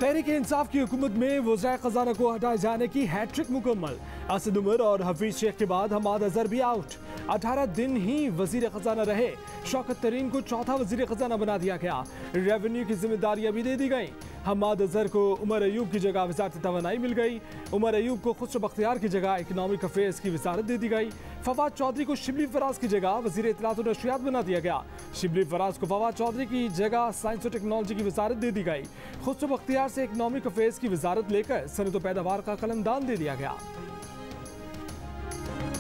तहरीक-ए-इंसाफ की हुकूमत में वज़ीर खजाना को हटाए जाने की हैट्रिक मुकम्मल। असद उमर और हफीज शेख के बाद हमाद अजहर भी आउट। 18 दिन ही वजीर खजाना रहे। शौकत तरीन को चौथा वजीर खजाना बना दिया गया। रेवेन्यू की जिम्मेदारियां भी दे दी गई। हमाद अजहर को उमर अयूब की जगह वज़ारत तवानाई मिल गई। उमर अयूब को खुसरो बख्तियार की जगह इकनॉमिक अफेयर्स की वज़ारत दे दी गई। फवाद चौधरी को शिबली फराज की जगह वजीर इत्तलात और नशरियात बना दिया गया। शिबली फराज को फवाद चौधरी की जगह साइंस और टेक्नोलॉजी की वज़ारत दे दी गई। खुसरो बख्तियार से इकनॉमिक अफेयर्स की वज़ारत लेकर सनत व पैदावार का कलमदान दे दिया गया।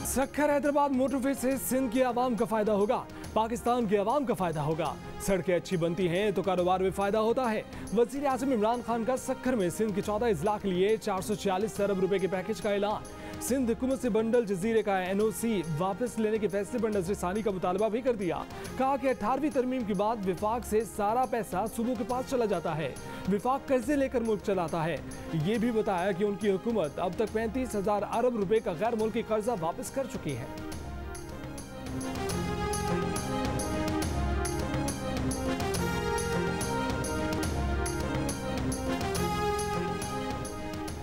सक्खर हैदराबाद मोटरवे से सिंध के आवाम का फायदा होगा, पाकिस्तान के आवाम का फायदा होगा। सड़कें अच्छी बनती हैं तो कारोबार में फायदा होता है। वजीर आज़म इमरान खान का सक्खर में सिंध के 14 अजला के लिए 446 अरब रुपए के पैकेज का ऐलान। सिंध हुकूमत से बंडल जजीरे का NOC वापस लेने के फैसले पर नजरसानी का मुतालबा भी कर दिया। कहा कि 18वीं तरमीम के बाद विफाक से सारा पैसा सूबों के पास चला जाता है। विफाक कर्जे लेकर मुल्क चलाता है। ये भी बताया कि उनकी हुकूमत अब तक 35,000 अरब रुपए का गैर मुल्की कर्जा वापस कर चुकी है।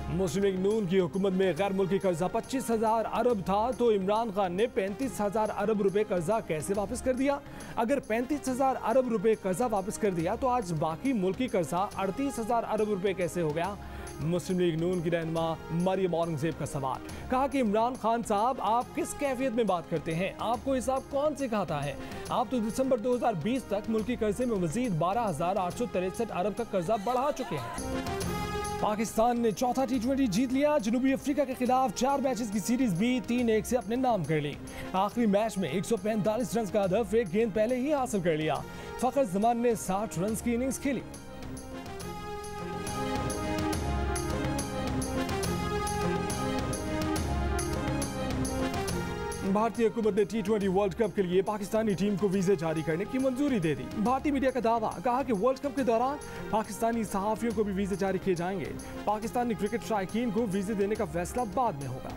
मुस्लिम लीग नून की हुकूमत में गैर मुल्की कर्जा 25,000 अरब था तो इमरान खान ने 35,000 अरब रुपए कर्जा कैसे वापस कर दिया? अगर 35,000 अरब रुपए कर्जा वापस कर दिया तो आज बाकी मुल्की कर्जा 38,000 अरब रुपए कैसे हो गया? मुस्लिम लीग नून की रहनुमा मरियम औरंगजेब का सवाल। कहा कि इमरान खान साहब आप किस कैफियत में बात करते हैं? आपको हिसाब कौन सिखाता है? आप तो दिसंबर 2020 तक मुल्की कर्जे में मजीद 12,863 अरब का कर्जा बढ़ा चुके हैं। पाकिस्तान ने चौथा T20 जीत लिया। जनूबी अफ्रीका के खिलाफ 4 मैचेस की सीरीज भी 3-1 से अपने नाम कर ली। आखिरी मैच में 145 रन का हदफ एक गेंद पहले ही हासिल कर लिया। फखर जमान ने 60 रन की इनिंग्स खेली। भारतीय हुकूमत ने T20 वर्ल्ड कप के लिए पाकिस्तानी टीम को वीजे जारी करने की मंजूरी दे दी। भारतीय मीडिया का दावा। कहा कि वर्ल्ड कप के दौरान पाकिस्तानी सहाफियों को भी वीजे जारी किए जाएंगे। पाकिस्तानी क्रिकेट शायकीन को वीजे देने का फैसला बाद में होगा।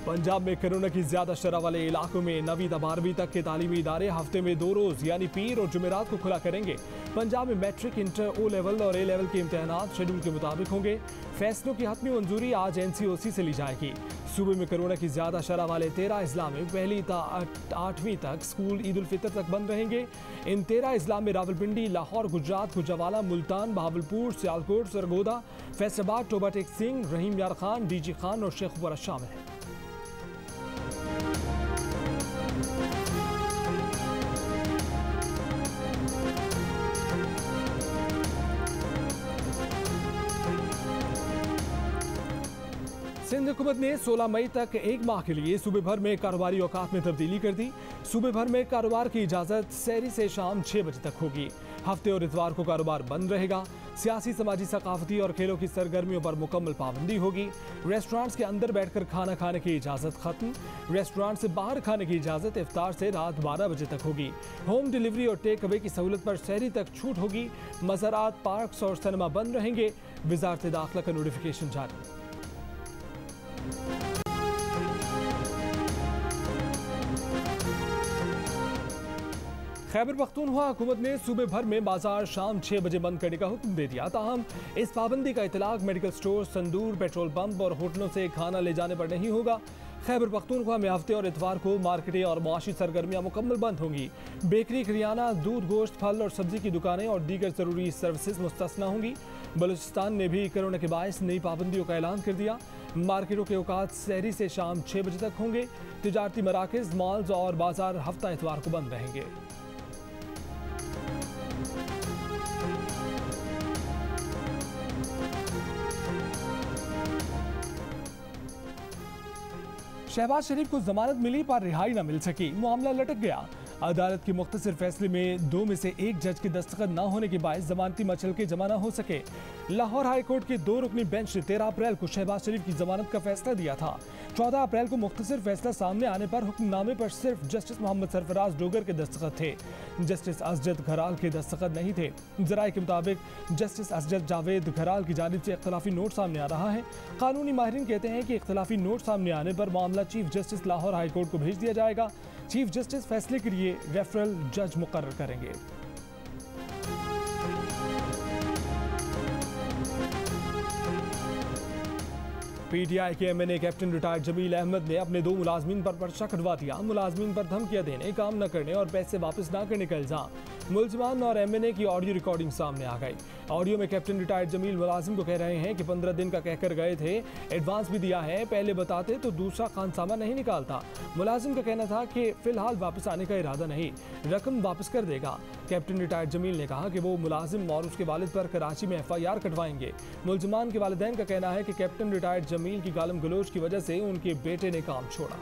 पंजाब में कोरोना की ज्यादा शरह वाले इलाकों में 9वीं से 12वीं तक के तालीमी इदारे हफ्ते में 2 रोज यानी पीर और जुमेरात को खुला करेंगे। पंजाब में मैट्रिक, इंटर, O लेवल और A लेवल के इम्तहानात शेड्यूल के मुताबिक होंगे। फैसलों की हतमी मंजूरी आज NCOC से ली जाएगी। सूबे में कोरोना की ज्यादा शरह वाले 13 अजला में 1ली से 8वीं तक स्कूल ईद उल फितर तक बंद रहेंगे। इन 13 अजला में रावलपिंडी, लाहौर, गुजरात, गुजरावाला, मुल्तान, बहावलपुर, सियालकोट, सरगोदा, फैसलाबाद, टोबा टेक सिंह, रहीम यार खान, DG खान और शेखपुरा शामिल हैं। सिंध हुकूमत ने 16 मई तक 1 माह के लिए सूबे भर में कारोबारी औकात में तब्दीली कर दी। सूबे भर में कारोबार की इजाज़त सहरी से शाम 6 बजे तक होगी। हफ्ते और इतवार को कारोबार बंद रहेगा। सियासी, समाजी, सकाफती और खेलों की सरगर्मियों पर मुकम्मल पाबंदी होगी। रेस्टोरेंट्स के अंदर बैठकर खाना खाने की इजाज़त खत्म। रेस्टोरेंट से बाहर खाने की इजाज़त इफ्तार से रात 12 बजे तक होगी। होम डिलीवरी और टेक अवे की सहूलत पर सहरी तक छूट होगी। मज़ारात, पार्क्स और सिनेमा बंद रहेंगे। वज़ारत दाखिला का नोटिफिकेशन जारी। खैबर पख्तूनख्वा हुकूमत ने सूबे भर में बाजार शाम 6 बजे बंद करने का हुक्म दे दिया। ताहम इस पाबंदी का इतलाक मेडिकल स्टोर, तंदूर, पेट्रोल पंप और होटलों से खाना ले जाने पर नहीं होगा। खैबर पख्तूनख्वा में हफ्ते और इतवार को मार्केटें और मुआशी सरगर्मियाँ मुकम्मल बंद होंगी। बेकरी, करियाना, दूध, गोश्त, फल और सब्जी की दुकानें और दीगर ज़रूरी सर्विसेज मुस्तस्ना होंगी। बलूचिस्तान ने भी कोरोना के बायस नई पाबंदियों का ऐलान कर दिया। मार्केटों के औकात सहरी से शाम 6 बजे तक होंगे। तिजारती मराकज़, मॉल्स और बाजार हफ्ता इतवार को बंद रहेंगे। शहबाज शरीफ को जमानत मिली पर रिहाई न मिल सकी। मामला लटक गया। अदालत के मुख्तसर फैसले में 2 में से 1 जज के दस्तखत न होने के बायस जमानती मचल के जमा न हो सके। लाहौर हाई कोर्ट के 2 रुकनी बेंच ने 13 अप्रैल को शहबाज शरीफ की जमानत का फैसला दिया था। 14 अप्रैल को मुख्तसर फैसला सामने आने पर हुक्मनामे पर सिर्फ जस्टिस मोहम्मद सरफराज डोगर के दस्तखत थे। जस्टिस असजद घराल के दस्तखत नहीं थे। जराये के मुताबिक जस्टिस असजद जावेद घराल की जानिब से इख्तलाफी नोट सामने आ रहा है। कानूनी माहिरीन कहते हैं कि इख्तलाफी नोट सामने आने पर मामला chief justice Lahore high court को भेज दिया जाएगा। चीफ जस्टिस फैसले के लिए रेफरल जज मुकर्रर करेंगे। पीटीआई के MNA captain retired Jamil Ahmed ने अपने 2 मुलाजमीन पर पर्चा कटवा दिया। मुलाजमीन पर धमकियां देने, काम न करने और पैसे वापस न करने का इल्जाम। मुलजमान और एमएनए की ऑडियो रिकॉर्डिंग सामने आ गई। ऑडियो में कैप्टन रिटायर्ड जमील मुलाजिम को कह रहे हैं कि 15 दिन का कहकर गए थे, एडवांस भी दिया है, पहले बताते तो दूसरा खानसामा नहीं निकालता। मुलाजिम का कहना था कि फिलहाल वापस आने का इरादा नहीं, रकम वापस कर देगा। कैप्टन रिटायर्ड जमील ने कहा कि वो मुलाजिम और उसके वालिद पर कराची में FIR कटवाएंगे। मुलजमान के वालिदैन का कहना है कि कैप्टन रिटायर्ड जमील की गालम गलोच की वजह से उनके बेटे ने काम छोड़ा।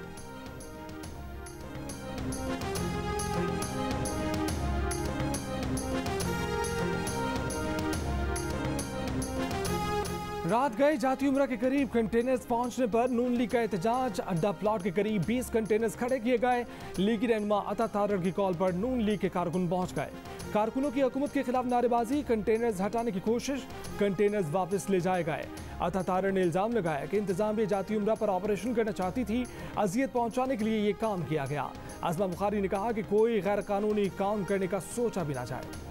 रात गए जाती उम्र के करीब कंटेनर्स पहुंचने पर नून लीग का एहतजाज। अड्डा प्लॉट के करीब 20 कंटेनर्स खड़े किए गए। लीगी रहनुमा अता तारड़ की कॉल पर नून लीग के कारकुन पहुंच गए। कारकुनों की हुकूमत के खिलाफ नारेबाजी, कंटेनर्स हटाने की कोशिश, कंटेनर्स वापस ले जाए गए। अता तारड़ ने इल्जाम लगाया कि इंतजामिया जाती उम्र पर ऑपरेशन करना चाहती थी, अजियत पहुंचाने के लिए ये काम किया गया। आजमा बुखारी ने कहा कि कोई गैर कानूनी काम करने का सोचा भी ना जाए।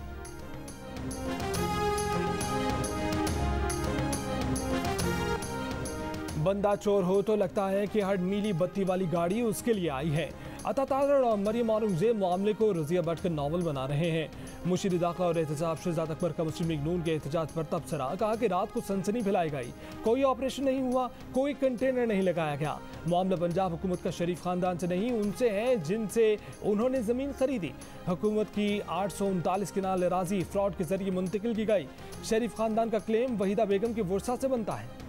बंदा चोर हो तो लगता है कि हर नीली बत्ती वाली गाड़ी उसके लिए आई है। अता तारड़ और मरियम औरंगजेब मामले को रजिया बटकर नॉवल बना रहे हैं। मुशीर दाखिला और एहतजाज शहजाद अकबर का मुस्लिम लीग नून के एहतजाज पर तबसरा, कहा कि रात को सनसनी फैलाई गई, कोई ऑपरेशन नहीं हुआ, कोई कंटेनर नहीं लगाया गया। मामला पंजाब हुकूमत का शरीफ खानदान से नहीं, उनसे है जिनसे उन्होंने जमीन खरीदी। हुकूमत की 839 किनाल अराजी फ्रॉड के जरिए मुंतकिल की गई। शरीफ खानदान का क्लेम वहीदा बेगम के वर्सा से बनता है।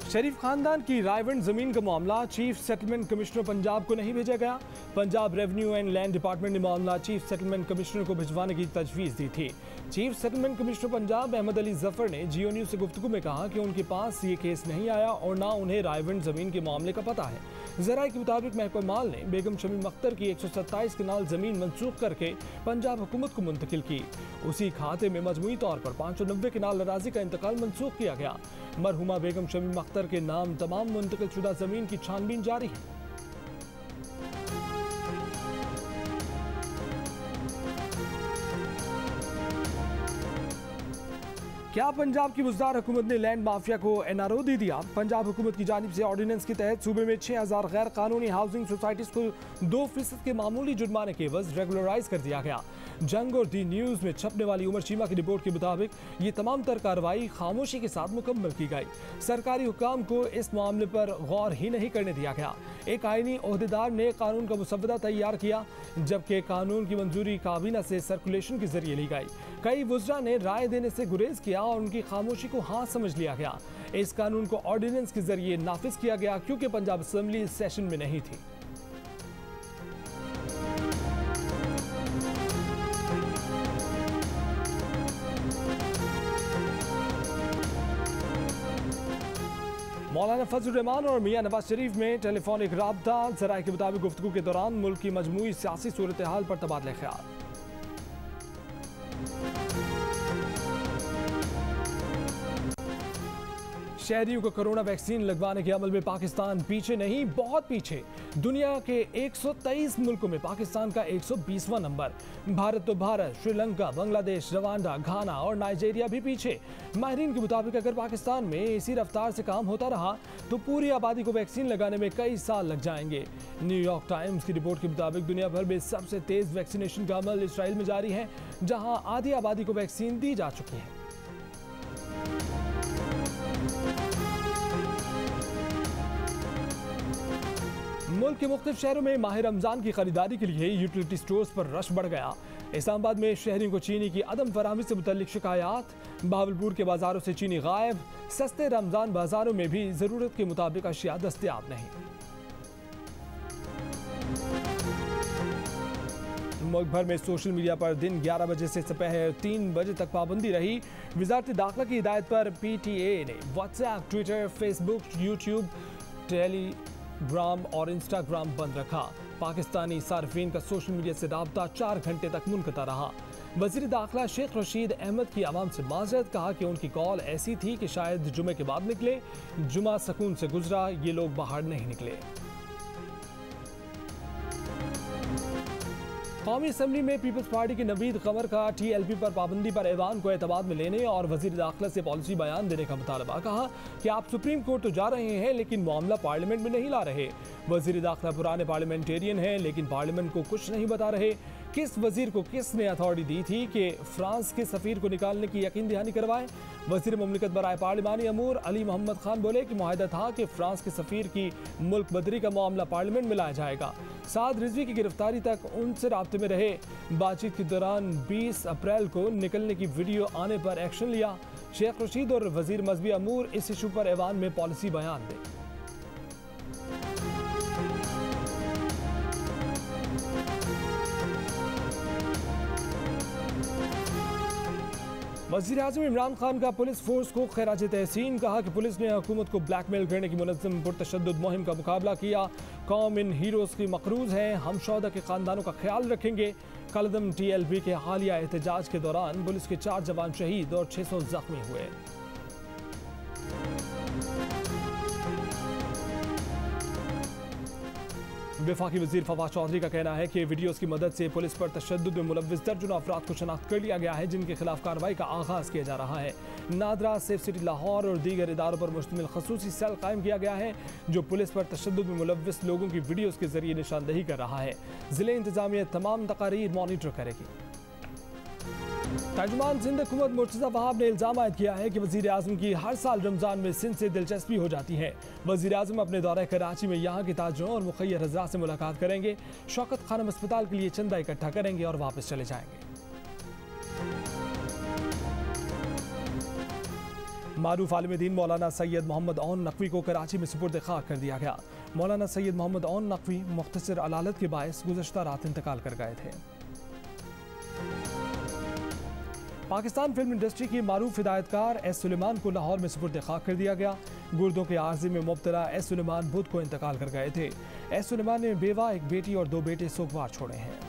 शरीफ खानदान की रायवंड जमीन का मामला चीफ सेटलमेंट कमिश्नर पंजाब को नहीं भेजा गया। Punjab revenue and land department ने मामला चीफ सेटलमेंट कमिश्नर को भिजवाने की तजवीज़ दी थी। Chief settlement commissioner Punjab Ahmad Ali Zafar ने जियो न्यूज़ से गुफ्तगू में कहा कि उनके पास ये केस नहीं आया और ना उन्हें रायवंड जमीन के मामले का पता है। ज़राए के मुताबिक महकमा माल ने बेगम शमीम अख्तर की 127 कनाल जमीन मनसूख करके पंजाब हुकूमत को मुंतकिल की। उसी खाते में मजमूई तौर पर 590 कनाल अराजी का इंतकाल मनसूख किया गया। मरहुमा बेगम शमीम अख्तर के नाम तमाम मुंतकिल शुदा जमीन की छानबीन जारी है। क्या पंजाब की मुज़दार हुकूमत ने लैंड माफिया को NRO दे दिया? पंजाब हुकूमत की जानिब से ऑर्डिनेंस के तहत सूबे में 6000 गैर कानूनी हाउसिंग सोसाइटीज़ को 2% के मामूली जुर्माने के एवज रेगुलराइज कर दिया गया। जंग और दी न्यूज़ में छपने वाली उमर चीमा की रिपोर्ट के मुताबिक ये तमाम तर कार्रवाई खामोशी के साथ मुकम्मल की गई। सरकारी हुकाम को इस मामले पर गौर ही नहीं करने दिया गया। एक आईनी ओहदेदार ने कानून का मुसवदा तैयार किया, जबकि कानून की मंजूरी काबीना से सर्कुलेशन के जरिए ली गई। कई वुज़रा ने राय देने से गुरेज किया और उनकी खामोशी को हाँ समझ लिया गया। इस कानून को ऑर्डिनेंस के जरिए नाफिज किया गया क्योंकि पंजाब असेंबली सेशन में नहीं थी। मौलाना फजल रहमान और मियां नवाज शरीफ में टेलीफोनिक राब्ता। ज़राए के मुताबिक गुफ्तगू के दौरान मुल्क की मजमूई सियासी सूरत हाल पर तबादला ख्याल। शहरियों को कोरोना वैक्सीन लगवाने के अमल में पाकिस्तान पीछे नहीं, बहुत पीछे। दुनिया के 123 मुल्कों में पाकिस्तान का 120वां नंबर। भारत तो भारत, श्रीलंका, बांग्लादेश, रवांडा, घाना और नाइजीरिया भी पीछे। माहिरीन के मुताबिक अगर पाकिस्तान में इसी रफ्तार से काम होता रहा तो पूरी आबादी को वैक्सीन लगाने में कई साल लग जाएंगे। न्यूयॉर्क टाइम्स की रिपोर्ट के मुताबिक दुनिया भर में सबसे तेज वैक्सीनेशन का अमल इसराइल में जारी है, जहाँ आधी आबादी को वैक्सीन दी जा चुकी है। मुल्क के मुख्तलिफ शहरों में माह रमजान की खरीदारी के लिए यूटिलिटी स्टोर्स पर रश बढ़ गया। इस्लामाबाद में शहरियों को चीनी की अदम फराहमी से मुतल्लिक शिकायत, बहावलपुर के बाजारों से चीनी गायब, सस्ते रमजान बाजारों में भी जरूरत के मुताबिक अशिया दस्तयाब नहीं। मुल्क भर में सोशल मीडिया पर दिन 11 बजे से दोपहर 3 बजे तक पाबंदी रही। वजारत दाखिला की हिदायत पर PTA ने WhatsApp, Twitter, Facebook, YouTube, Telegram और इंस्टाग्राम बंद रखा। पाकिस्तानी सार्फिन का सोशल मीडिया से राब्ता 4 घंटे तक मुनक़ता रहा। वज़ीर दाखिला शेख रशीद अहमद की आवाम से माज़रत, कहा कि उनकी कॉल ऐसी थी कि शायद जुमे के बाद निकले। जुमा सकून से गुजरा, ये लोग बाहर नहीं निकले। कौमी असम्बली में पीपल्स पार्टी के नवीद कमर का TLP पर पाबंदी पर ऐवान को एतमाद में लेने और वज़ीर दाखिला से पॉलिसी बयान देने का मुतालबा। कहा कि आप सुप्रीम कोर्ट तो जा रहे हैं लेकिन मामला पार्लियामेंट में नहीं ला रहे। वज़ीर दाखिला पुराने पार्लियामेंटेरियन हैं लेकिन पार्लियामेंट को कुछ नहीं बता रहे। किस वजीर को किसने अथॉरिटी दी थी कि फ्रांस के सफ़ीर को निकालने की यकीन दहानी करवाए? वज़ीर मुमलिकत बराए पार्लिमानी अमूर अली मोहम्मद खान बोले कि मुआहदा था कि फ्रांस के सफ़ीर की मुल्क बदरी का मामला पार्लियामेंट में लाया जाएगा। साद रिजवी की गिरफ्तारी तक उनसे राब्ते में रहे। बातचीत के दौरान 20 अप्रैल को निकलने की वीडियो आने पर एक्शन लिया। शेख रशीद और वज़ीर मजहबी अमूर इस इशू पर ऐवान में पॉलिसी बयान दें। वज़ीर आज़म इमरान खान का पुलिस फोर्स को खैराज तहसीन। कहा कि पुलिस ने हुकूमत को ब्लैकमेल करने की मुनज़्ज़म पुरतशद्दुद मुहिम का मुकाबला किया। कौम इन हीरोज़ की मक़रूज़ हैं, हम शोहदा के ख़ानदानों का ख्याल रखेंगे। कलदम TLP के हालिया एहतजाज के दौरान पुलिस के 4 जवान शहीद और 600 ज़ख्मी हुए। वफाकी वज़ीर फवाद चौधरी का कहना है कि वीडियोज़ की मदद से पुलिस पर तशद्दुद में मुलव्विस दर्जनों अफराद को शनाख्त कर लिया गया है, जिनके खिलाफ कार्रवाई का आगाज़ किया जा रहा है। नादरा, सेफ सिटी लाहौर और दीगर इदारों पर मुश्तमिल खसूसी सेल कायम किया गया है जो पुलिस पर तशद्दुद में मुलव्विस लोगों की वीडियोज़ के जरिए निशानदही कर रहा है। ज़िले इंतज़ामिया तमाम तकारीर मॉनिटर करेगी। तर्जुमान सिंध हुकूमत मुर्तज़ा वहाब ने इल्ज़ाम आयद किया है कि वज़ीर आज़म की हर साल रमज़ान में सिंध से दिलचस्पी हो जाती है। वज़ीर आज़म अपने दौरे कराची में यहाँ के ताजरों और मुखय्यर हज़रात से मुलाकात करेंगे। शौकत खानम अस्पताल के लिए चंदा इकट्ठा करेंगे और वापस चले जाएंगे। मारूफ आलिम दीन मौलाना सैयद मोहम्मद ओन नकवी को कराची में सुपुर्द खाक कर दिया गया। मौलाना सैयद मोहम्मद ओन नकवी मुख्तसर अलालत के बायस गुज़श्ता रात इंतकाल कर गए थे। पाकिस्तान फिल्म इंडस्ट्री की मारूफ हिदायतकार एस सुलेमान को लाहौर में सुपुर्द खाक कर दिया गया। गुर्दों के आर्जे में मुब्तला एस सुलेमान बुध को इंतकाल कर गए थे। एस सुलेमान ने बेवा, एक बेटी और 2 बेटे सोगवार छोड़े हैं।